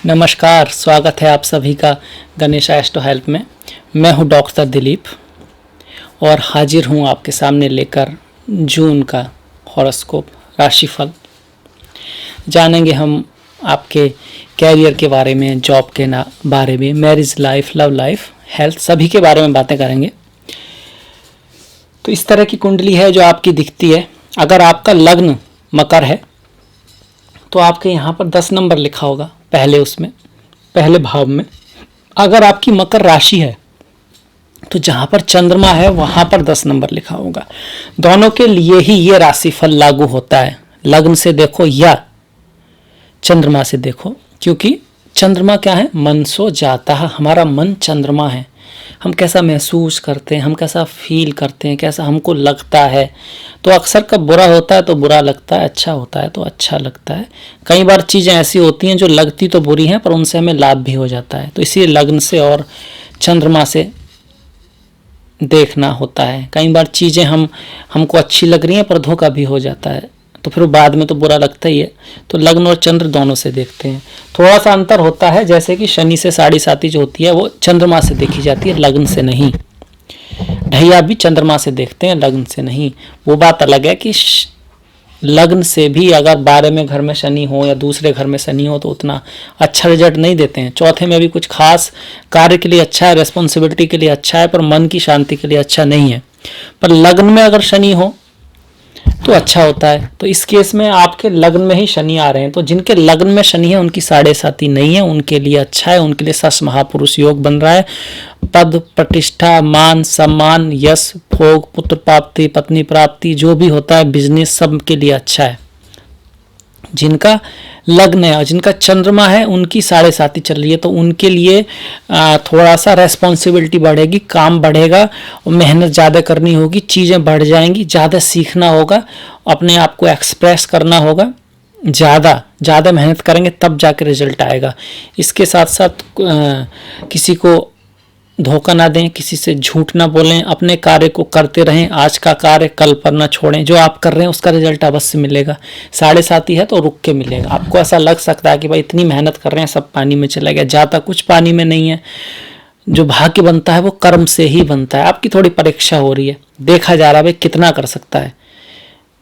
नमस्कार, स्वागत है आप सभी का गणेश एस्ट्रो हेल्प में। मैं हूं डॉक्टर दिलीप और हाजिर हूं आपके सामने लेकर जून का हॉरोस्कोप राशिफल। जानेंगे हम आपके कैरियर के बारे में, जॉब के बारे में, marriage life, love life, health, सभी के बारे में बातें करेंगे। तो इस तरह की कुंडली है जो आपकी दिखती है। अगर आपका लग्न मकर है तो आपके यहाँ पर 10 नंबर लिखा होगा पहले भाव में। अगर आपकी मकर राशि है तो जहां पर चंद्रमा है वहां पर 10 नंबर लिखा होगा। दोनों के लिए ही ये राशिफल लागू होता है, लग्न से देखो या चंद्रमा से देखो, क्योंकि चंद्रमा क्या है? मनसो जाता है। हमारा मन चंद्रमा है। हम कैसा महसूस करते हैं, हम कैसा फील करते हैं, कैसा हमको लगता है। तो अक्सर कब बुरा होता है तो बुरा लगता है, अच्छा होता है तो अच्छा लगता है। कई बार चीज़ें ऐसी होती हैं जो लगती तो बुरी हैं पर उनसे हमें लाभ भी हो जाता है। तो इसीलिए लग्न से और चंद्रमा से देखना होता है। कई बार चीज़ें हमको अच्छी लग रही हैं पर धोखा भी हो जाता है, तो फिर बाद में तो बुरा लगता ही है। तो लग्न और चंद्र दोनों से देखते हैं। थोड़ा सा अंतर होता है, जैसे कि शनि से साढ़े साती जो होती है वो चंद्रमा से देखी जाती है, लग्न से नहीं। ढैया भी चंद्रमा से देखते हैं, लग्न से नहीं। वो बात अलग है कि लग्न से भी अगर 12वें घर में शनि हो या दूसरे घर में शनि हो तो उतना अच्छा रिजल्ट नहीं देते हैं। चौथे में भी कुछ खास कार्य के लिए अच्छा है, रिस्पॉन्सिबिलिटी के लिए अच्छा है, पर मन की शांति के लिए अच्छा नहीं है। पर लग्न में अगर शनि हो तो अच्छा होता है। तो इस केस में आपके लग्न में ही शनि आ रहे हैं, तो जिनके लग्न में शनि है उनकी साढ़े साती नहीं है, उनके लिए अच्छा है। उनके लिए सस महापुरुष योग बन रहा है। पद, प्रतिष्ठा, मान, सम्मान, यश, भोग, पुत्र प्राप्ति, पत्नी प्राप्ति, जो भी होता है बिजनेस, सब के लिए अच्छा है। जिनका लग्न है और जिनका चंद्रमा है उनकी साढ़े साती चल रही है, तो उनके लिए थोड़ा सा रेस्पॉन्सिबिलिटी बढ़ेगी, काम बढ़ेगा, मेहनत ज़्यादा करनी होगी, चीज़ें बढ़ जाएंगी, ज़्यादा सीखना होगा, अपने आप को एक्सप्रेस करना होगा। ज़्यादा मेहनत करेंगे तब जाकर रिजल्ट आएगा। इसके साथ साथ किसी को धोखा ना दें, किसी से झूठ ना बोलें, अपने कार्य को करते रहें। आज का कार्य कल पर ना छोड़ें। जो आप कर रहे हैं उसका रिजल्ट अवश्य मिलेगा। साढ़े साती है तो रुक के मिलेगा। आपको ऐसा लग सकता है कि भाई इतनी मेहनत कर रहे हैं सब पानी में चला गया, जाता कुछ पानी में नहीं है। जो भाग्य बनता है वो कर्म से ही बनता है। आपकी थोड़ी परीक्षा हो रही है, देखा जा रहा है भाई कितना कर सकता है,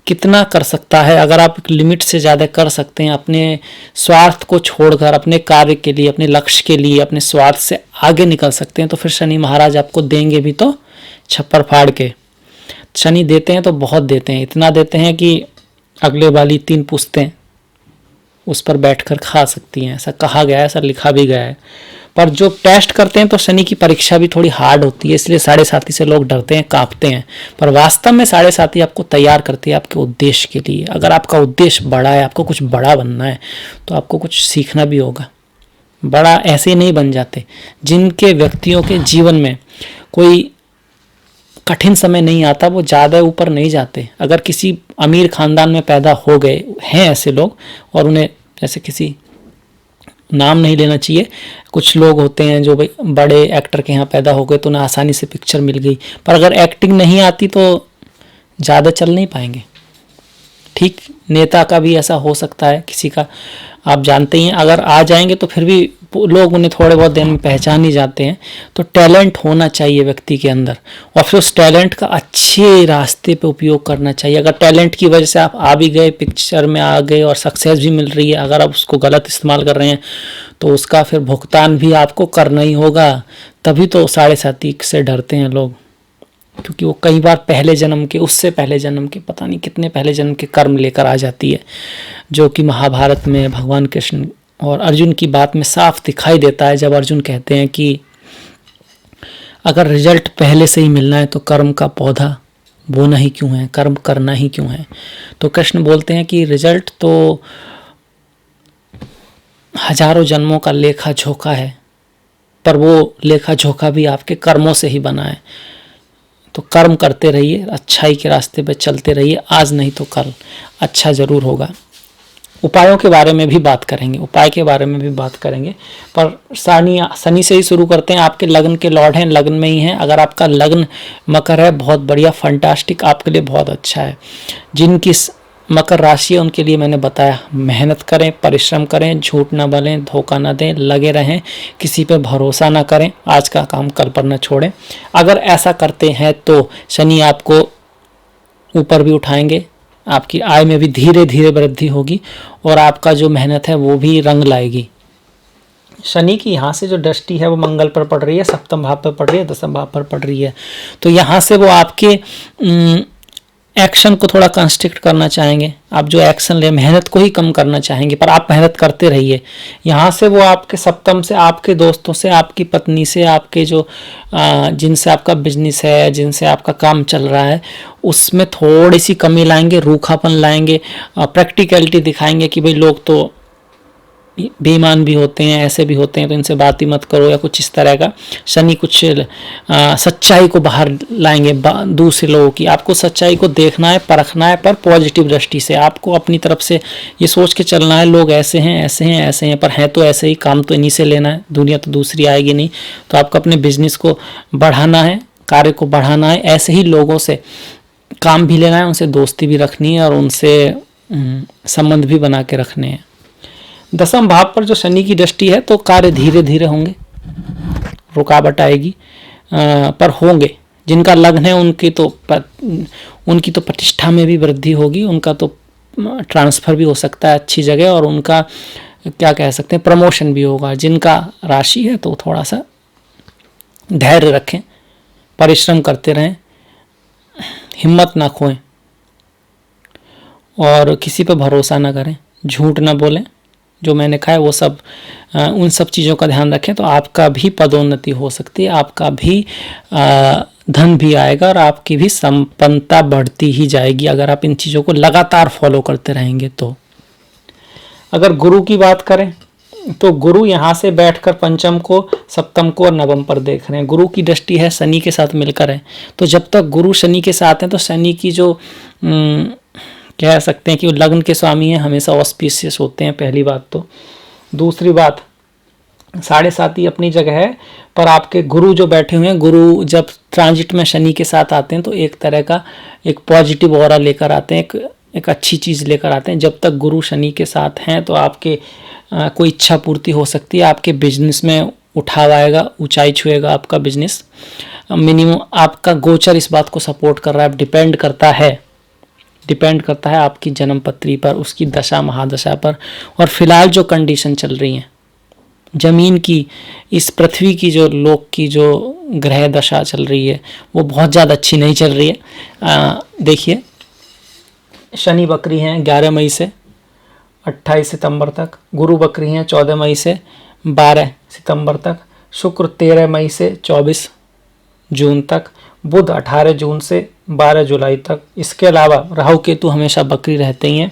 कितना कर सकता है। अगर आप लिमिट से ज़्यादा कर सकते हैं, अपने स्वार्थ को छोड़कर अपने कार्य के लिए, अपने लक्ष्य के लिए, अपने स्वार्थ से आगे निकल सकते हैं, तो फिर शनि महाराज आपको देंगे भी तो छप्पर फाड़ के। शनि देते हैं तो बहुत देते हैं, इतना देते हैं कि अगले वाली 3 पुश्तें उस पर बैठकर खा सकती हैं। ऐसा कहा गया है, ऐसा लिखा भी गया है। पर जो टेस्ट करते हैं तो शनि की परीक्षा भी थोड़ी हार्ड होती है, इसलिए साढ़े साती से लोग डरते हैं, कांपते हैं। पर वास्तव में साढ़े साती आपको तैयार करती है आपके उद्देश्य के लिए। अगर आपका उद्देश्य बड़ा है, आपको कुछ बड़ा बनना है, तो आपको कुछ सीखना भी होगा। बड़ा ऐसे ही नहीं बन जाते। जिनके व्यक्तियों के जीवन में कोई कठिन समय नहीं आता वो ज़्यादा ऊपर नहीं जाते। अगर किसी अमीर खानदान में पैदा हो गए हैं ऐसे लोग, और उन्हें जैसे किसी नाम नहीं लेना चाहिए, कुछ लोग होते हैं जो भाई बड़े एक्टर के यहाँ पैदा हो गए तो उन्हें आसानी से पिक्चर मिल गई, पर अगर एक्टिंग नहीं आती तो ज़्यादा चल नहीं पाएंगे। ठीक नेता का भी ऐसा हो सकता है, किसी का आप जानते ही हैं। अगर आ जाएंगे तो फिर भी लोग उन्हें थोड़े बहुत दिन में पहचान ही जाते हैं। तो टैलेंट होना चाहिए व्यक्ति के अंदर, और फिर उस टैलेंट का अच्छे रास्ते पे उपयोग करना चाहिए। अगर टैलेंट की वजह से आप आ भी गए, पिक्चर में आ गए और सक्सेस भी मिल रही है, अगर आप उसको गलत इस्तेमाल कर रहे हैं तो उसका फिर भुगतान भी आपको करना ही होगा। तभी तो साढ़े साती से डरते हैं लोग, क्योंकि वो कई बार पहले जन्म के, उससे पहले जन्म के, पता नहीं कितने पहले जन्म के कर्म लेकर आ जाती है, जो कि महाभारत में भगवान कृष्ण और अर्जुन की बात में साफ दिखाई देता है। जब अर्जुन कहते हैं कि अगर रिजल्ट पहले से ही मिलना है तो कर्म का पौधा बोना ही क्यों है, कर्म करना ही क्यों है। तो कृष्ण बोलते हैं कि रिजल्ट तो हजारों जन्मों का लेखा झोंका है, पर वो लेखा झोंका भी आपके कर्मों से ही बना है। तो कर्म करते रहिए, अच्छाई के रास्ते पे चलते रहिए, आज नहीं तो कल अच्छा ज़रूर होगा। उपायों के बारे में भी बात करेंगे, उपाय के बारे में भी बात करेंगे, पर शनि से ही शुरू करते हैं। आपके लग्न के लॉर्ड हैं, लग्न में ही हैं। अगर आपका लग्न मकर है, बहुत बढ़िया, फंटास्टिक, आपके लिए बहुत अच्छा है। जिनकी मकर राशि है उनके लिए मैंने बताया, मेहनत करें, परिश्रम करें, झूठ ना बोलें, धोखा ना दें, लगे रहें, किसी पे भरोसा ना करें, आज का काम कल पर न छोड़ें। अगर ऐसा करते हैं तो शनि आपको ऊपर भी उठाएंगे, आपकी आय में भी धीरे धीरे वृद्धि होगी और आपका जो मेहनत है वो भी रंग लाएगी। शनि की यहाँ से जो दृष्टि है वो मंगल पर पड़ रही है, सप्तम भाव पर पड़ रही है, दसम भाव पर पड़ रही है, तो यहाँ से वो आपके एक्शन को थोड़ा कंस्ट्रिक्ट करना चाहेंगे। आप जो एक्शन ले, मेहनत को ही कम करना चाहेंगे, पर आप मेहनत करते रहिए। यहाँ से वो आपके सप्तम से, आपके दोस्तों से, आपकी पत्नी से, आपके जो जिनसे आपका बिजनेस है, जिनसे आपका काम चल रहा है, उसमें थोड़ी सी कमी लाएंगे, रूखापन लाएंगे, प्रैक्टिकलिटी दिखाएंगे कि भाई लोग तो बेईमान भी होते हैं, ऐसे भी होते हैं, तो इनसे बात ही मत करो, या कुछ इस तरह का। शनि कुछ सच्चाई को बाहर लाएंगे दूसरे लोगों की। आपको सच्चाई को देखना है, परखना है, पर पॉजिटिव दृष्टि से। आपको अपनी तरफ से ये सोच के चलना है लोग ऐसे हैं, ऐसे हैं, ऐसे हैं, पर हैं तो ऐसे ही, काम तो इन्हीं से लेना है, दुनिया तो दूसरी आएगी नहीं। तो आपको अपने बिजनेस को बढ़ाना है, कार्य को बढ़ाना है, ऐसे ही लोगों से काम भी लेना है, उनसे दोस्ती भी रखनी है और उनसे संबंध भी बना के रखने हैं। दसम भाव पर जो शनि की दृष्टि है तो कार्य धीरे धीरे होंगे, रुकावट आएगी, पर होंगे। जिनका लग्न है उनकी तो प्रतिष्ठा में भी वृद्धि होगी, उनका तो ट्रांसफ़र भी हो सकता है अच्छी जगह, और उनका क्या कह सकते हैं, प्रमोशन भी होगा। जिनका राशि है तो थोड़ा सा धैर्य रखें, परिश्रम करते रहें, हिम्मत ना खोएं और किसी पर भरोसा ना करें, झूठ ना बोलें। जो मैंने कहा है वो सब, उन सब चीज़ों का ध्यान रखें तो आपका भी पदोन्नति हो सकती है, आपका भी धन भी आएगा और आपकी भी संपन्नता बढ़ती ही जाएगी अगर आप इन चीज़ों को लगातार फॉलो करते रहेंगे तो। अगर गुरु की बात करें तो गुरु यहाँ से बैठकर पंचम को, सप्तम को और नवम पर देख रहे हैं। गुरु की दृष्टि है शनि के साथ मिलकर है, तो जब तक गुरु शनि के साथ हैं तो शनि की जो कह सकते हैं कि वो लग्न के स्वामी हैं, हमेशा ऑस्पिशियस होते हैं, पहली बात तो। दूसरी बात, 7.5 ही अपनी जगह है, पर आपके गुरु जो बैठे हुए हैं, गुरु जब ट्रांजिट में शनि के साथ आते हैं तो एक तरह का एक पॉजिटिव ऑरा लेकर आते हैं, एक अच्छी चीज़ लेकर आते हैं। जब तक गुरु शनि के साथ हैं तो आपके कोई इच्छा पूर्ति हो सकती है, आपके बिजनेस में उठाव आएगा, ऊंचाई छुएगा आपका बिजनेस। मिनिमम आपका गोचर इस बात को सपोर्ट कर रहा है, डिपेंड करता है आपकी जन्म पत्री पर, उसकी दशा महादशा पर। और फिलहाल जो कंडीशन चल रही हैं जमीन की, इस पृथ्वी की, जो लोक की जो ग्रह दशा चल रही है वो बहुत ज़्यादा अच्छी नहीं चल रही है। देखिए, शनि बकरी हैं 11 मई से 28 सितंबर तक, गुरु बकरी हैं 14 मई से 12 सितंबर तक, शुक्र 13 मई से 24 जून तक, बुध 18 जून से 12 जुलाई तक। इसके अलावा राहु केतु हमेशा बकरी रहते ही हैं।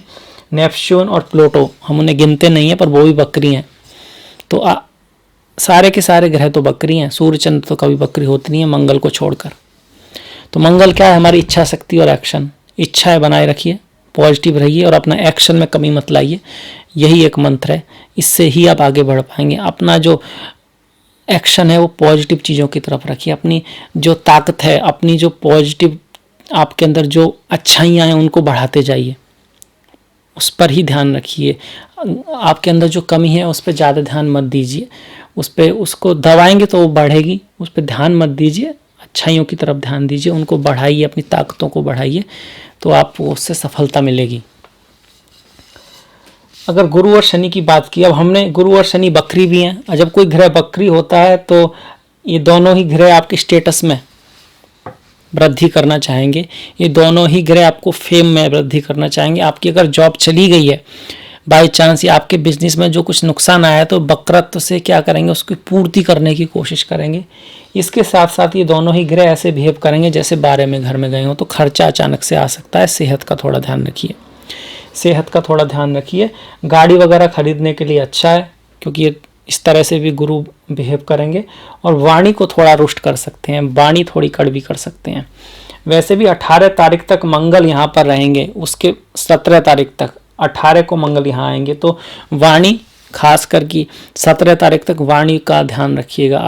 नेपच्यून और प्लूटो हम उन्हें गिनते नहीं हैं, पर वो भी बकरी हैं। तो सारे के सारे ग्रह तो बकरी हैं, सूर्य चंद्र तो कभी बकरी होती नहीं है मंगल को छोड़कर। तो मंगल क्या है, हमारी इच्छा शक्ति और एक्शन। इच्छाएं बनाए रखिए, पॉजिटिव रहिए और अपना एक्शन में कमी मत लाइए, यही एक मंत्र है, इससे ही आप आगे बढ़ पाएंगे। अपना जो एक्शन है वो पॉजिटिव चीज़ों की तरफ रखिए, अपनी जो ताकत है, अपनी जो पॉजिटिव आपके अंदर जो अच्छाइयाँ हैं उनको बढ़ाते जाइए, उस पर ही ध्यान रखिए। आपके अंदर जो कमी है उस पर ज़्यादा ध्यान मत दीजिए, उसको दबाएंगे तो वो बढ़ेगी, उस पर ध्यान मत दीजिए, अच्छाइयों की तरफ ध्यान दीजिए, उनको बढ़ाइए, अपनी ताकतों को बढ़ाइए, तो आपको उससे सफलता मिलेगी। अगर गुरु और शनि की बात की, अब हमने गुरु और शनि बकरी भी हैं, और जब कोई ग्रह बकरी होता है तो ये दोनों ही ग्रह आपके स्टेटस में वृद्धि करना चाहेंगे, ये दोनों ही ग्रह आपको फेम में वृद्धि करना चाहेंगे। आपकी अगर जॉब चली गई है बाई चांस, या आपके बिजनेस में जो कुछ नुकसान आया है, तो वक्रत्व से क्या करेंगे, उसकी पूर्ति करने की कोशिश करेंगे। इसके साथ साथ ये दोनों ही ग्रह ऐसे बिहेव करेंगे जैसे 12 में घर में गए हो, तो खर्चा अचानक से आ सकता है। सेहत का थोड़ा ध्यान रखिए। गाड़ी वगैरह खरीदने के लिए अच्छा है, क्योंकि ये इस तरह से भी गुरु बिहेव करेंगे। और वाणी को थोड़ा रुष्ट कर सकते हैं, वाणी थोड़ी कड़वी कर सकते हैं। वैसे भी 18 तारीख तक मंगल यहाँ पर रहेंगे, उसके 17 तारीख तक, 18 को मंगल यहाँ आएंगे, तो वाणी खास करके 17 तारीख तक वाणी का ध्यान रखिएगा।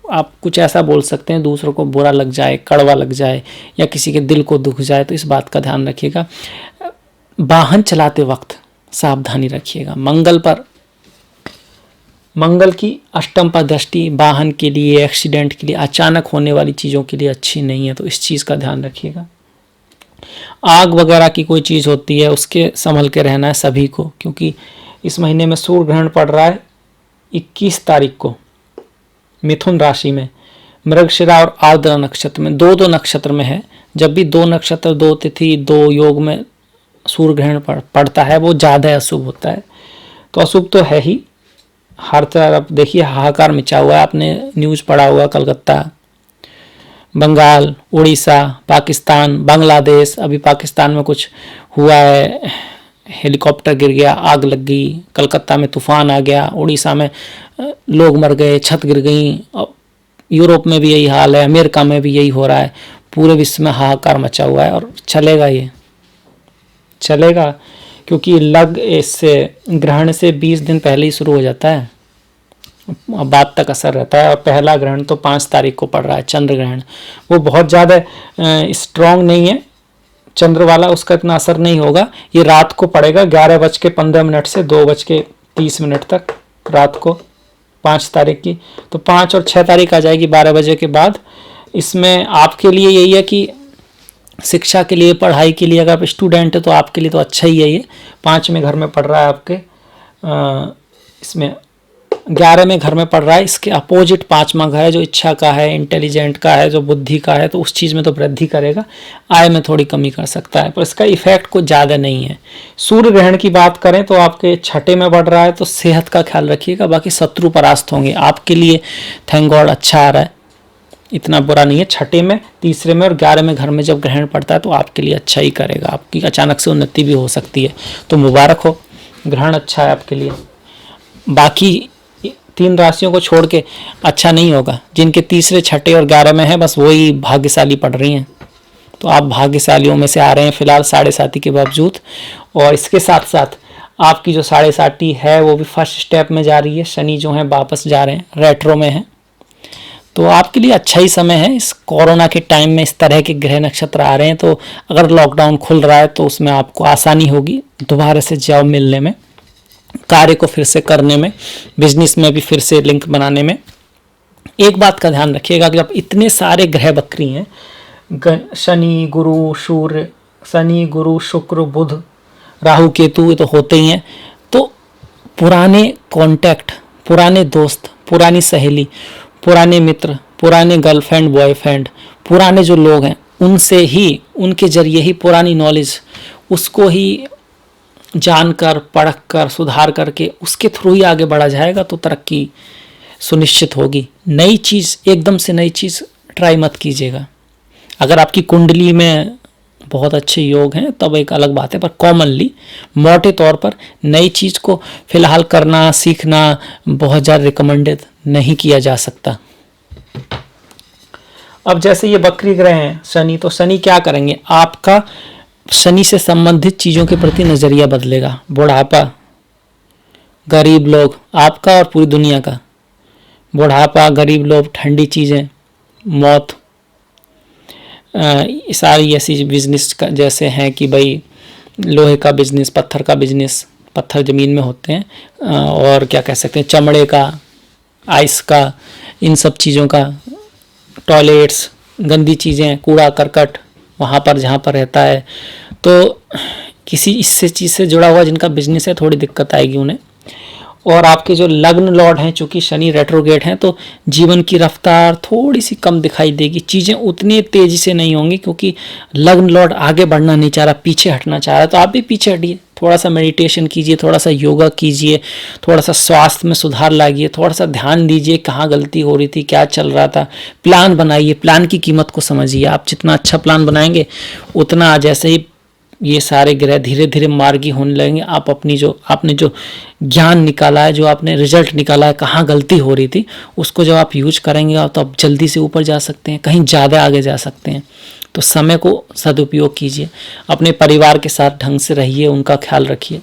आप कुछ ऐसा बोल सकते हैं दूसरों को बुरा लग जाए, कड़वा लग जाए, या किसी के दिल को दुख जाए, तो इस बात का ध्यान रखिएगा। वाहन चलाते वक्त सावधानी रखिएगा। मंगल की अष्टम पर दृष्टि वाहन के लिए, एक्सीडेंट के लिए, अचानक होने वाली चीज़ों के लिए अच्छी नहीं है, तो इस चीज़ का ध्यान रखिएगा। आग वगैरह की कोई चीज़ होती है उसके संभल के रहना है सभी को, क्योंकि इस महीने में सूर्य ग्रहण पड़ रहा है 21 तारीख को मिथुन राशि में, मृगशिरा और आर्द्रा नक्षत्र में, दो नक्षत्र में है। जब भी 2 नक्षत्र, 2 तिथि, 2 योग में सूर्य ग्रहण पड़ता है वो ज़्यादा अशुभ होता है। तो अशुभ तो है ही, हर तरफ देखिए हाहाकार मचा हुआ है। आपने न्यूज़ पढ़ा हुआ, कलकत्ता, बंगाल, उड़ीसा, पाकिस्तान, बांग्लादेश, अभी पाकिस्तान में कुछ हुआ है, हेलीकॉप्टर गिर गया, आग लग गई, कलकत्ता में तूफान आ गया, उड़ीसा में लोग मर गए, छत गिर गई, यूरोप में भी यही हाल है, अमेरिका में भी यही हो रहा है, पूरे विश्व में हाहाकार मचा हुआ है। और चलेगा, ये चलेगा क्योंकि इससे ग्रहण से 20 दिन पहले ही शुरू हो जाता है, बाद तक असर रहता है। और पहला ग्रहण तो 5 तारीख को पड़ रहा है, चंद्र ग्रहण। वो बहुत ज़्यादा स्ट्रॉन्ग नहीं है चंद्र वाला, उसका इतना असर नहीं होगा। ये रात को पड़ेगा 11:15 से 2:30 तक रात को, 5 तारीख की। तो 5 और 6 तारीख आ जाएगी 12 बजे के बाद। इसमें आपके लिए यही है कि शिक्षा के लिए, पढ़ाई के लिए, अगर आप स्टूडेंट है तो आपके लिए तो अच्छा ही है। ये 5 में घर में पढ़ रहा है आपके, इसमें 11 में घर में पढ़ रहा है। इसके अपोजिट 5वां घर है जो इच्छा का है, इंटेलिजेंट का है, जो बुद्धि का है, तो उस चीज़ में तो वृद्धि करेगा, आय में थोड़ी कमी कर सकता है, पर इसका इफेक्ट कुछ ज़्यादा नहीं है। सूर्य ग्रहण की बात करें तो आपके 6ठे में बढ़ रहा है, तो सेहत का ख्याल रखिएगा। बाकी शत्रु परास्त होंगे, आपके लिए थैंक गॉड अच्छा आ रहा है, इतना बुरा नहीं है। 6ठे में, 3रे में और 11 में घर में जब ग्रहण पड़ता है तो आपके लिए अच्छा ही करेगा, आपकी अचानक से उन्नति भी हो सकती है, तो मुबारक हो, ग्रहण अच्छा है आपके लिए। बाकी 3 राशियों को छोड़ के अच्छा नहीं होगा। जिनके 3रे, 6ठे और 11 में है, बस वही भाग्यशाली पड़ रही हैं, तो आप भाग्यशालियों में से आ रहे हैं फिलहाल 7.5 के बावजूद। और इसके साथ साथ आपकी जो 7.5 है वो भी फर्स्ट स्टेप में जा रही है। शनि जो है वापस जा रहे हैं, रेट्रो में है, तो आपके लिए अच्छा ही समय है। इस कोरोना के टाइम में इस तरह के ग्रह नक्षत्र आ रहे हैं, तो अगर लॉकडाउन खुल रहा है तो उसमें आपको आसानी होगी दोबारा से जॉब मिलने में, कार्य को फिर से करने में, बिजनेस में भी फिर से लिंक बनाने में। एक बात का ध्यान रखिएगा कि जब इतने सारे ग्रह वक्री हैं, शनि गुरु शुक्र बुध राहु केतु, ये तो होते ही हैं, तो पुराने कॉन्टैक्ट, पुराने दोस्त, पुरानी सहेली, पुराने मित्र, पुराने गर्लफ्रेंड बॉयफ्रेंड, पुराने जो लोग हैं उनसे ही, उनके जरिए ही पुरानी नॉलेज, उसको ही जानकर, पढ़कर, सुधार करके उसके थ्रू ही आगे बढ़ा जाएगा, तो तरक्की सुनिश्चित होगी। नई चीज़, एकदम से नई चीज़ ट्राई मत कीजिएगा। अगर आपकी कुंडली में बहुत अच्छे योग हैं तब एक अलग बात है, पर कॉमनली, मोटे तौर पर नई चीज़ को फिलहाल करना, सीखना बहुत ज़्यादा रिकमेंडेड नहीं किया जा सकता। अब जैसे ये वक्री ग्रह हैं शनि, तो शनि क्या करेंगे, आपका शनि से संबंधित चीज़ों के प्रति नज़रिया बदलेगा। बुढ़ापा, गरीब लोग, आपका और पूरी दुनिया का, बुढ़ापा, गरीब लोग, ठंडी चीज़ें, मौत, सारी ऐसी बिजनेस का जैसे हैं कि भाई लोहे का बिजनेस, पत्थर का बिजनेस, पत्थर ज़मीन में होते हैं, और क्या कह सकते हैं, चमड़े का, आइस का, इन सब चीज़ों का, टॉयलेट्स, गंदी चीज़ें, कूड़ा करकट वहाँ पर जहाँ पर रहता है, तो किसी इससे चीज़ से जुड़ा हुआ जिनका बिजनेस है थोड़ी दिक्कत आएगी उन्हें। और आपके जो लग्न लॉर्ड हैं, चूँकि शनि रेट्रोगेट हैं, तो जीवन की रफ्तार थोड़ी सी कम दिखाई देगी, चीज़ें उतनी तेज़ी से नहीं होंगी, क्योंकि लग्न लॉर्ड आगे बढ़ना नहीं चाह रहा, पीछे हटना चाह रहा है। तो आप भी पीछे हटिए, थोड़ा सा मेडिटेशन कीजिए, थोड़ा सा योगा कीजिए, थोड़ा सा स्वास्थ्य में सुधार लाइए, थोड़ा सा ध्यान दीजिए कहाँ गलती हो रही थी, क्या चल रहा था, प्लान बनाइए, प्लान की कीमत को समझिए। आप जितना अच्छा प्लान बनाएंगे उतना, जैसे ही ये सारे ग्रह धीरे धीरे मार्गी होने लगेंगे, आप आपने जो ज्ञान निकाला है, जो आपने रिजल्ट निकाला है, कहाँ गलती हो रही थी, उसको जब आप यूज करेंगे तो आप जल्दी से ऊपर जा सकते हैं, कहीं ज़्यादा आगे जा सकते हैं। तो समय को सदुपयोग कीजिए, अपने परिवार के साथ ढंग से रहिए, उनका ख्याल रखिए।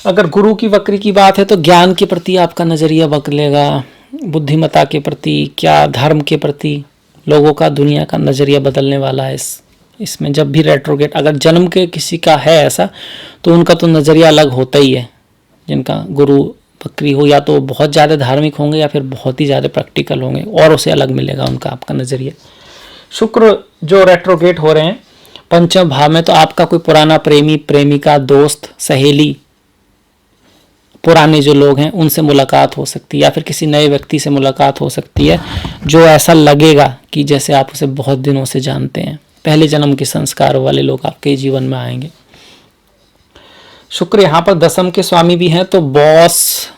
अगर गुरु की वक्री की बात है तो ज्ञान के प्रति आपका नज़रिया बदलेगा, बुद्धिमत्ता के प्रति, क्या धर्म के प्रति लोगों का, दुनिया का नज़रिया बदलने वाला है इस इसमें जब भी रेट्रोगेट अगर जन्म के किसी का है ऐसा, तो उनका तो नज़रिया अलग होता ही है। जिनका गुरु बकरी हो, या तो बहुत ज़्यादा धार्मिक होंगे या फिर बहुत ही ज़्यादा प्रैक्टिकल होंगे, और उसे अलग मिलेगा उनका आपका नज़रिया। शुक्र जो रेट्रोगेट हो रहे हैं पंचम भाव में, तो आपका कोई पुराना प्रेमी, प्रेमिका, दोस्त, सहेली, पुराने जो लोग हैं उनसे मुलाकात हो सकती है, या फिर किसी नए व्यक्ति से मुलाकात हो सकती है जो ऐसा लगेगा कि जैसे आप उसे बहुत दिनों से जानते हैं। पहले जन्म के संस्कार वाले लोग आपके जीवन में आएंगे। शुक्र यहाँ पर दशम के स्वामी भी हैं, तो बॉस,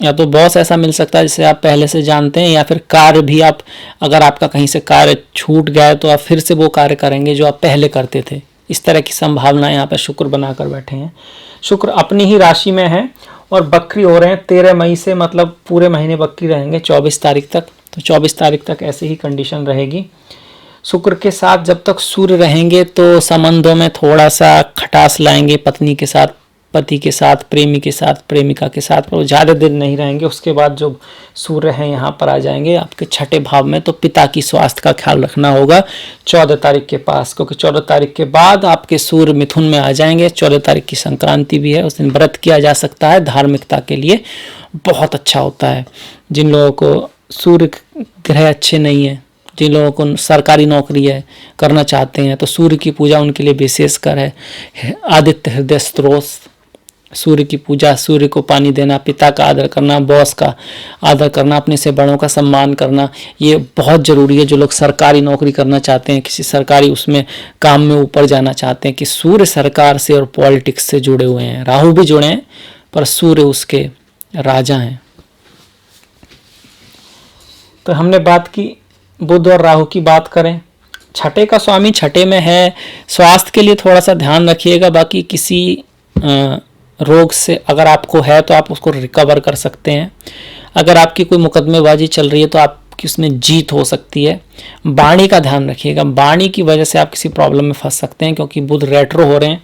या तो बॉस ऐसा मिल सकता है जिसे आप पहले से जानते हैं, या फिर कार्य भी आप, अगर आपका कहीं से कार्य छूट गया है तो आप फिर से वो कार्य करेंगे जो आप पहले करते थे। इस तरह की संभावना यहाँ पर शुक्र बनाकर बैठे हैं। शुक्र अपनी ही राशि में है और बकरी हो रहे हैं 13 मई से, मतलब पूरे महीने बकरी रहेंगे 24 तारीख तक। तो 24 तारीख तक ऐसे ही कंडीशन रहेगी। शुक्र के साथ जब तक सूर्य रहेंगे तो संबंधों में थोड़ा सा खटास लाएंगे, पत्नी के साथ, पति के साथ, प्रेमी के साथ, प्रेमिका के साथ, पर ज़्यादा दिन नहीं रहेंगे। उसके बाद जो सूर्य हैं यहाँ पर आ जाएंगे आपके छठे भाव में, तो पिता की स्वास्थ्य का ख्याल रखना होगा 14 तारीख के पास, क्योंकि 14 तारीख के बाद आपके सूर्य मिथुन में आ जाएंगे। 14 तारीख की संक्रांति भी है, उस दिन व्रत किया जा सकता है, धार्मिकता के लिए बहुत अच्छा होता है। जिन लोगों को सूर्य ग्रह अच्छे नहीं है, जिन लोगों को सरकारी नौकरी है, करना चाहते हैं, तो सूर्य की पूजा उनके लिए विशेषकर है। आदित्य हृदय स्त्रोत, सूर्य की पूजा, सूर्य को पानी देना, पिता का आदर करना, बॉस का आदर करना, अपने से बड़ों का सम्मान करना, ये बहुत ज़रूरी है। जो लोग सरकारी नौकरी करना चाहते हैं, किसी सरकारी उसमें काम में ऊपर जाना चाहते हैं, कि सूर्य सरकार से और पॉलिटिक्स से जुड़े हुए हैं। राहु भी जुड़े हैं पर सूर्य उसके राजा हैं। तो हमने बात की बुध और राहु की। बात करें छठे का स्वामी छठे में है, स्वास्थ्य के लिए थोड़ा सा ध्यान रखिएगा। बाकी किसी रोग से अगर आपको है तो आप उसको रिकवर कर सकते हैं। अगर आपकी कोई मुकदमेबाजी चल रही है तो आपकी उसमें जीत हो सकती है। वाणी का ध्यान रखिएगा, वाणी की वजह से आप किसी प्रॉब्लम में फंस सकते हैं, क्योंकि बुध रेट्रो हो रहे हैं।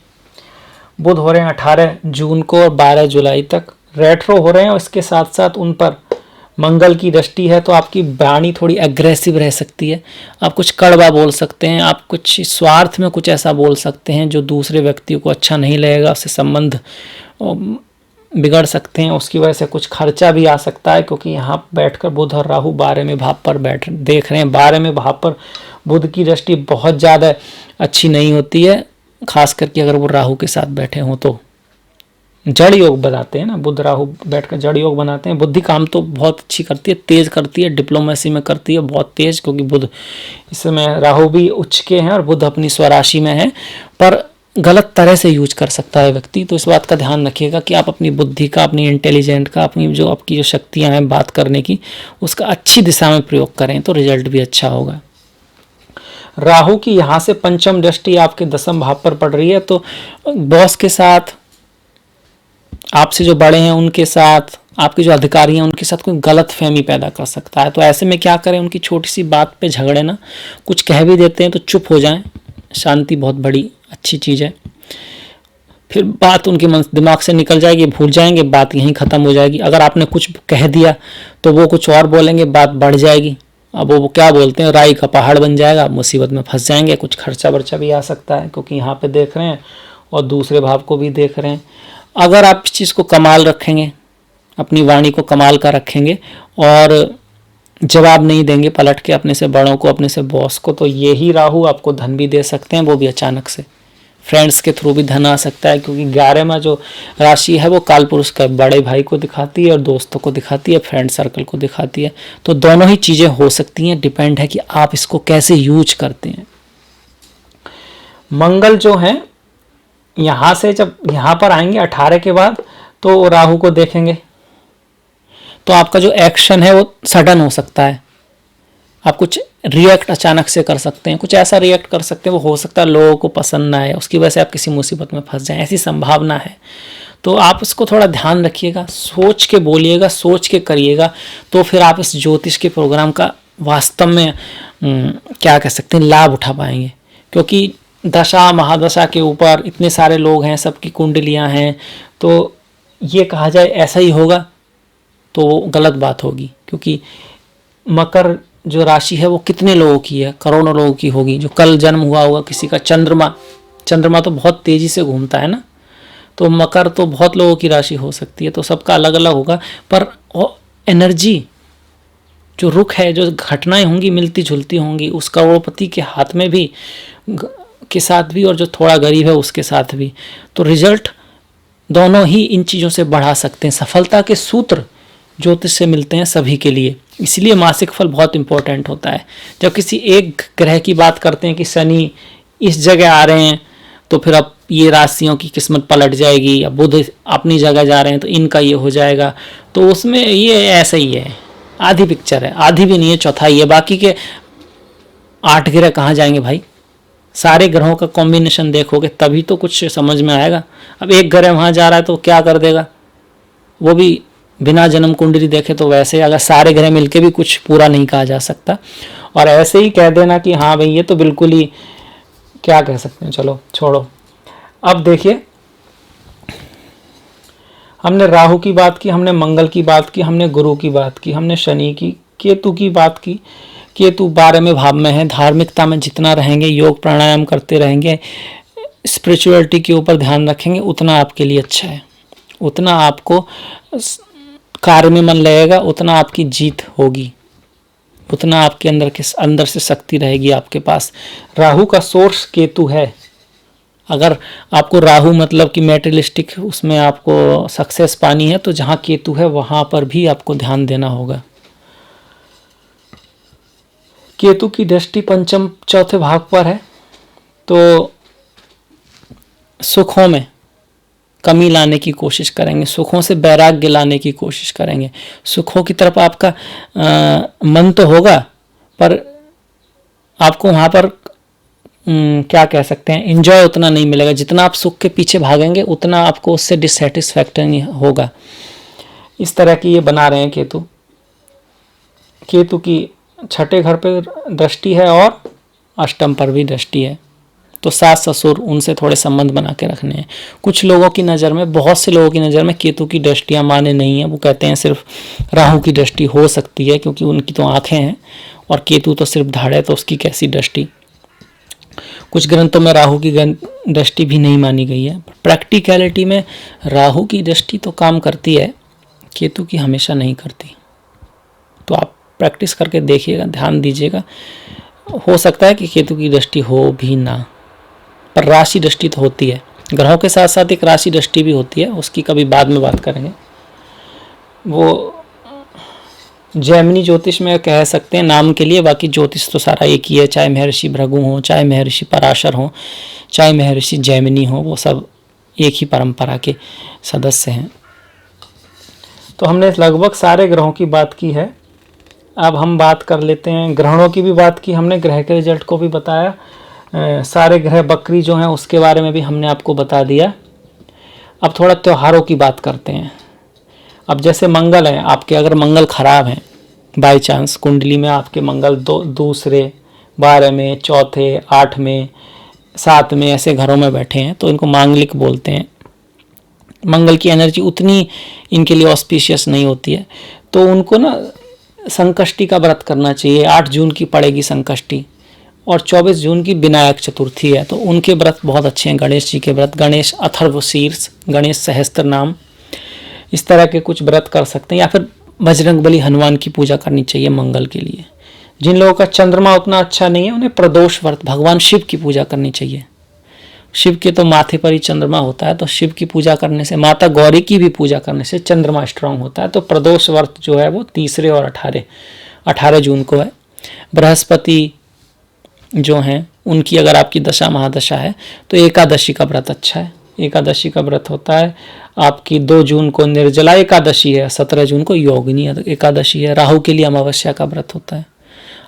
बुध हो रहे हैं 18 जून को और 12 जुलाई तक रेट्रो हो रहे हैं, और इसके साथ साथ उन पर मंगल की दृष्टि है, तो आपकी वाणी थोड़ी एग्रेसिव रह सकती है। आप कुछ कड़वा बोल सकते हैं, आप कुछ स्वार्थ में कुछ ऐसा बोल सकते हैं जो दूसरे व्यक्ति को अच्छा नहीं लगेगा, उससे संबंध बिगड़ सकते हैं। उसकी वजह से कुछ खर्चा भी आ सकता है, क्योंकि यहाँ बैठकर बुध और राहु 12वें भाव पर देख रहे हैं। 12वें भाव पर बुध की दृष्टि बहुत ज़्यादा अच्छी नहीं होती है, खास करके अगर वो राहु के साथ बैठे हों तो। जड़ योग बनाते हैं ना, बुध राहु बैठकर जड़ योग बनाते हैं। बुद्धि काम तो बहुत अच्छी करती है, तेज करती है, डिप्लोमेसी में करती है बहुत तेज, क्योंकि बुध इस समय राहु भी उच्च के हैं और बुध अपनी स्वराशि में है, पर गलत तरह से यूज कर सकता है व्यक्ति। तो इस बात का ध्यान रखिएगा कि आप अपनी बुद्धि का, अपनी इंटेलिजेंट का, अपनी जो आपकी जो शक्तियाँ हैं बात करने की, उसका अच्छी दिशा में प्रयोग करें तो रिजल्ट भी अच्छा होगा। राहु की यहाँ से पंचम दृष्टि आपके दसम भाव पर पड़ रही है, तो बॉस के साथ, आपसे जो बड़े हैं उनके साथ, आपके जो अधिकारी हैं उनके साथ कोई गलत फहमी पैदा कर सकता है। तो ऐसे में क्या करें, उनकी छोटी सी बात पे झगड़े ना, कुछ कह भी देते हैं तो चुप हो जाएं। शांति बहुत बड़ी अच्छी चीज़ है। फिर बात उनके मन दिमाग से निकल जाएगी, भूल जाएंगे, बात यहीं ख़त्म हो जाएगी। अगर आपने कुछ कह दिया तो वो कुछ और बोलेंगे, बात बढ़ जाएगी। अब वो क्या बोलते हैं, राई का पहाड़ बन जाएगा, मुसीबत में फंस जाएंगे। कुछ खर्चा वर्चा भी आ सकता है, क्योंकि यहाँ पे देख रहे हैं और दूसरे भाव को भी देख रहे हैं। अगर आप इस चीज़ को कमाल रखेंगे, अपनी वाणी को कमाल का रखेंगे और जवाब नहीं देंगे पलट के अपने से बड़ों को, अपने से बॉस को, तो यही राहु आपको धन भी दे सकते हैं, वो भी अचानक से। फ्रेंड्स के थ्रू भी धन आ सकता है, क्योंकि 11 में जो राशि है वो काल पुरुष का बड़े भाई को दिखाती है और दोस्तों को दिखाती है, फ्रेंड सर्कल को दिखाती है। तो दोनों ही चीज़ें हो सकती हैं, डिपेंड है कि आप इसको कैसे यूज करते हैं। मंगल जो है यहाँ से जब यहाँ पर आएंगे 18 के बाद, तो राहु को देखेंगे तो आपका जो एक्शन है वो सडन हो सकता है। आप कुछ रिएक्ट अचानक से कर सकते हैं, कुछ ऐसा रिएक्ट कर सकते हैं, वो हो सकता है लोगों को पसंद ना आए, उसकी वजह से आप किसी मुसीबत में फंस जाएं, ऐसी संभावना है। तो आप इसको थोड़ा ध्यान रखिएगा, सोच के बोलिएगा, सोच के करिएगा, तो फिर आप इस ज्योतिष के प्रोग्राम का वास्तव में क्या कह सकते हैं, लाभ उठा पाएंगे। क्योंकि दशा महादशा के ऊपर इतने सारे लोग हैं, सबकी कुंडलियाँ हैं, तो ये कहा जाए ऐसा ही होगा तो गलत बात होगी। क्योंकि मकर जो राशि है वो कितने लोगों की है, करोड़ों लोगों की होगी। जो कल जन्म हुआ होगा किसी का, चंद्रमा तो बहुत तेजी से घूमता है ना, तो मकर तो बहुत लोगों की राशि हो सकती है, तो सबका अलग अलग होगा। पर एनर्जी जो रुख है, जो घटनाएं होंगी मिलती जुलती होंगी, उस करोड़पति के हाथ में भी के साथ भी और जो थोड़ा गरीब है उसके साथ भी, तो रिजल्ट दोनों ही इन चीज़ों से बढ़ा सकते हैं। सफलता के सूत्र ज्योतिष से मिलते हैं सभी के लिए, इसलिए मासिक फल बहुत इंपॉर्टेंट होता है। जब किसी एक ग्रह की बात करते हैं कि शनि इस जगह आ रहे हैं तो फिर अब ये राशियों की किस्मत पलट जाएगी, या बुध अपनी जगह जा रहे हैं तो इनका ये हो जाएगा, तो उसमें ये ऐसा ही है, आधी पिक्चर है, आधी भी नहीं है, चौथाई है। बाकी के 8 ग्रह कहाँ जाएंगे भाई? सारे ग्रहों का कॉम्बिनेशन देखोगे तभी तो कुछ समझ में आएगा। अब एक ग्रह वहाँ जा रहा है तो क्या कर देगा, वो भी बिना जन्म कुंडली देखे, तो वैसे अगर सारे ग्रह मिलके भी कुछ पूरा नहीं कहा जा सकता। और ऐसे ही कह देना कि हाँ भाई ये तो बिल्कुल ही, क्या कह सकते हैं, चलो छोड़ो। अब देखिए, हमने राहु की बात की, हमने मंगल की बात की, हमने गुरु की बात की, हमने शनि की, केतु की बात की। केतु 12वें भाव में है। धार्मिकता में जितना रहेंगे, योग प्राणायाम करते रहेंगे, स्पिरिचुअलिटी के ऊपर ध्यान रखेंगे, उतना आपके लिए अच्छा है, उतना आपको कार्य में मन लगेगा, उतना आपकी जीत होगी, उतना आपके अंदर से शक्ति रहेगी आपके पास। राहु का सोर्स केतु है। अगर आपको राहु मतलब कि मेटेरियलिस्टिक उसमें आपको सक्सेस पानी है, तो जहाँ केतु है वहाँ पर भी आपको ध्यान देना होगा। केतु की दृष्टि पंचम चौथे भाव पर है, तो सुखों में कमी लाने की कोशिश करेंगे, सुखों से वैराग्य लाने की कोशिश करेंगे। सुखों की तरफ आपका मन तो होगा, पर आपको वहाँ पर क्या कह सकते हैं, एंजॉय उतना नहीं मिलेगा। जितना आप सुख के पीछे भागेंगे उतना आपको उससे डिससेटिस्फैक्शन होगा। इस तरह की ये बना रहे हैं केतु। केतु की 6ठे घर पे दृष्टि है और अष्टम पर भी दृष्टि है, तो सास ससुर उनसे थोड़े संबंध बना के रखने हैं। कुछ लोगों की नज़र में, बहुत से लोगों की नज़र में केतु की दृष्टियाँ मान्य नहीं है। वो कहते हैं सिर्फ राहु की दृष्टि हो सकती है, क्योंकि उनकी तो आँखें हैं और केतु तो सिर्फ धड़ है, तो उसकी कैसी दृष्टि। कुछ ग्रंथों में राहु की दृष्टि भी नहीं मानी गई है। प्रैक्टिकलिटी में राहु की दृष्टि तो काम करती है, केतु की हमेशा नहीं करती। तो आप प्रैक्टिस करके देखिएगा, ध्यान दीजिएगा, हो सकता है कि केतु की दृष्टि हो भी ना, पर राशि दृष्टि तो होती है। ग्रहों के साथ साथ एक राशि दृष्टि भी होती है, उसकी कभी बाद में बात करेंगे। वो जैमिनी ज्योतिष में कह सकते हैं नाम के लिए, बाकी ज्योतिष तो सारा एक ही है। चाहे महर्षि भृगु हो, चाहे महर्षि पराशर हो, चाहे महर्षि जैमिनी हो, वो सब एक ही परंपरा के सदस्य हैं। तो हमने लगभग सारे ग्रहों की बात की है। अब हम बात कर लेते हैं, ग्रहणों की भी बात की हमने, ग्रह के रिजल्ट को भी बताया, सारे ग्रह बकरी जो हैं उसके बारे में भी हमने आपको बता दिया। अब थोड़ा त्योहारों की बात करते हैं। अब जैसे मंगल है आपके, अगर मंगल खराब है बाय चांस कुंडली में, आपके मंगल दूसरे 12वें, चौथे, 8वें, 7वें ऐसे घरों में बैठे हैं, तो इनको मांगलिक बोलते हैं। मंगल की एनर्जी उतनी इनके लिए ऑस्पिशियस नहीं होती है, तो उनको ना संकष्टी का व्रत करना चाहिए। 8 जून की पड़ेगी संकष्टी और 24 जून की विनायक चतुर्थी है, तो उनके व्रत बहुत अच्छे हैं। गणेश जी के व्रत, गणेश अथर्वशीर्ष, गणेश सहस्त्र नाम, इस तरह के कुछ व्रत कर सकते हैं। या फिर बजरंगबली हनुमान की पूजा करनी चाहिए मंगल के लिए। जिन लोगों का चंद्रमा उतना अच्छा नहीं है, उन्हें प्रदोष व्रत, भगवान शिव की पूजा करनी चाहिए। शिव के तो माथे पर ही चंद्रमा होता है, तो शिव की पूजा करने से, माता गौरी की भी पूजा करने से चंद्रमा स्ट्रांग होता है। तो प्रदोष व्रत जो है वो 3 और 18 जून को है। बृहस्पति जो हैं उनकी अगर आपकी दशा महादशा है तो एकादशी का व्रत अच्छा है। एकादशी का व्रत होता है आपकी 2 जून को निर्जला एकादशी है, 17 जून को योगिनी एकादशी है। राहु के लिए अमावस्या का व्रत होता है।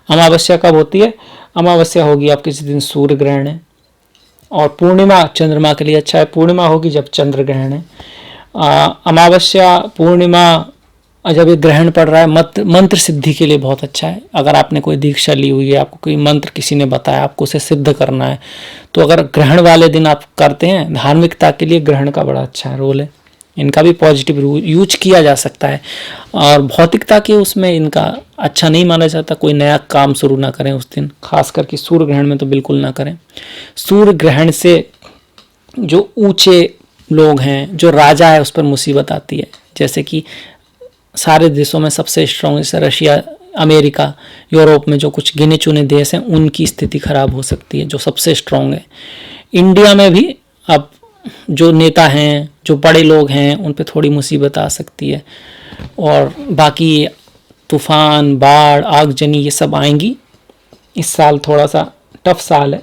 अमावस्या कब होती है? अमावस्या होगी आपके जिस दिन सूर्य ग्रहण है, और पूर्णिमा चंद्रमा के लिए अच्छा है। पूर्णिमा होगी जब चंद्र ग्रहण है। अमावस्या, पूर्णिमा जब ये ग्रहण पड़ रहा है, मंत्र सिद्धि के लिए बहुत अच्छा है। अगर आपने कोई दीक्षा ली हुई है, आपको कोई मंत्र किसी ने बताया, आपको उसे सिद्ध करना है, तो अगर ग्रहण वाले दिन आप करते हैं, धार्मिकता के लिए ग्रहण का बड़ा अच्छा रोल है। इनका भी पॉजिटिव यूज किया जा सकता है। और भौतिकता के उसमें इनका अच्छा नहीं माना जाता। कोई नया काम शुरू ना करें उस दिन, खास करके सूर्य ग्रहण में तो बिल्कुल ना करें। सूर्य ग्रहण से जो ऊंचे लोग हैं, जो राजा है, उस पर मुसीबत आती है। जैसे कि सारे देशों में सबसे स्ट्रॉन्ग, जैसे रशिया, अमेरिका, यूरोप में जो कुछ गिने चुने देश हैं, उनकी स्थिति खराब हो सकती है, जो सबसे स्ट्रॉन्ग है। इंडिया में भी अब जो नेता हैं, जो बड़े लोग हैं, उन पे थोड़ी मुसीबत आ सकती है। और बाकी तूफान, बाढ़, आगजनी ये सब आएंगी। इस साल थोड़ा सा टफ साल है।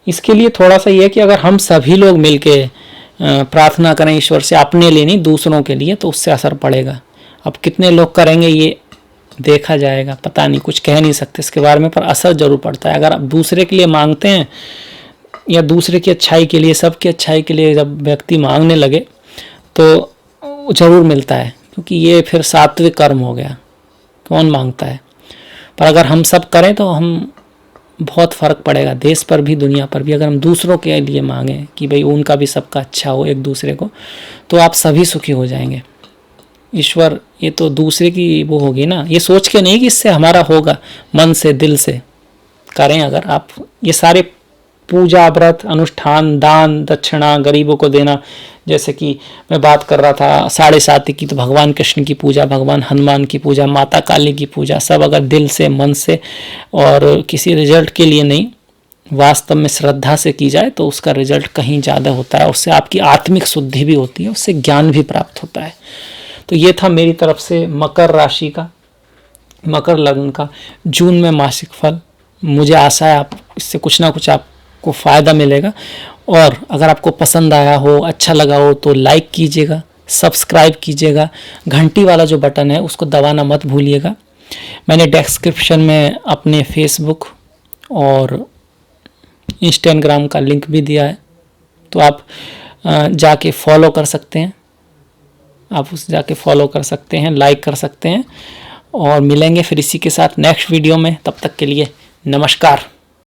इसके लिए थोड़ा सा ये है कि अगर हम सभी लोग मिलके प्रार्थना करें ईश्वर से, अपने लिए नहीं दूसरों के लिए, तो उससे असर पड़ेगा। अब कितने लोग करेंगे ये देखा जाएगा, पता नहीं, कुछ कह नहीं सकते इसके बारे में, पर असर जरूर पड़ता है। अगर आप दूसरे के लिए मांगते हैं या दूसरे की अच्छाई के लिए, सबकी अच्छाई के लिए जब व्यक्ति मांगने लगे तो जरूर मिलता है, क्योंकि ये फिर सात्विक कर्म हो गया। कौन मांगता है? पर अगर हम सब करें तो हम बहुत फ़र्क पड़ेगा, देश पर भी, दुनिया पर भी। अगर हम दूसरों के लिए मांगें कि भाई उनका भी सबका अच्छा हो, एक दूसरे को, तो आप सभी सुखी हो जाएंगे। ईश्वर, ये तो दूसरे की वो होगी ना, ये सोच के नहीं कि इससे हमारा होगा, मन से, दिल से करें। अगर आप ये सारे पूजा, व्रत, अनुष्ठान, दान, दक्षिणा, गरीबों को देना, जैसे कि मैं बात कर रहा था 7.5 की, तो भगवान कृष्ण की पूजा, भगवान हनुमान की पूजा, माता काली की पूजा, सब अगर दिल से, मन से और किसी रिजल्ट के लिए नहीं, वास्तव में श्रद्धा से की जाए तो उसका रिजल्ट कहीं ज़्यादा होता है। उससे आपकी आत्मिक शुद्धि भी होती है, उससे ज्ञान भी प्राप्त होता है। तो ये था मेरी तरफ से मकर राशि का, मकर लग्न का जून में मासिक फल। मुझे आशा है आप इससे कुछ ना कुछ आपको फ़ायदा मिलेगा। और अगर आपको पसंद आया हो, अच्छा लगा हो, तो लाइक कीजिएगा, सब्सक्राइब कीजिएगा, घंटी वाला जो बटन है उसको दबाना मत भूलिएगा। मैंने डिस्क्रिप्शन में अपने फेसबुक और इंस्टाग्राम का लिंक भी दिया है, तो आप जाके फॉलो कर सकते हैं, आप उस जाके फॉलो कर सकते हैं, लाइक कर सकते हैं। और मिलेंगे फिर इसी के साथ नेक्स्ट वीडियो में। तब तक के लिए नमस्कार।